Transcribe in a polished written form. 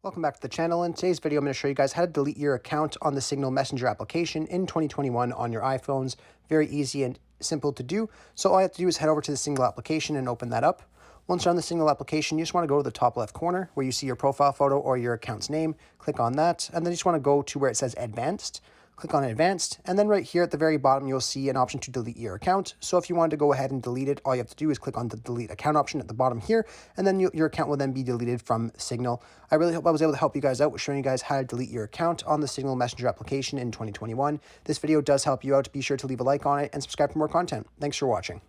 Welcome back to the channel. In today's video, I'm going to show you guys how to delete your account on the Signal Messenger application in 2021 on your iPhones. Very easy and simple to do. So all you have to do is head over to the Signal application and open that up. Once you're on the Signal application, you just want to go to the top left corner where you see your profile photo or your account's name. Click on that, and then you just want to go to where it says Advanced. Click on Advanced, and then right here at the very bottom, you'll see an option to delete your account. So if you wanted to go ahead and delete it, all you have to do is click on the Delete Account option at the bottom here, and then your account will then be deleted from Signal. I really hope I was able to help you guys out with showing you guys how to delete your account on the Signal Messenger application in 2021. This video does help you out. Be sure to leave a like on it and subscribe for more content. Thanks for watching.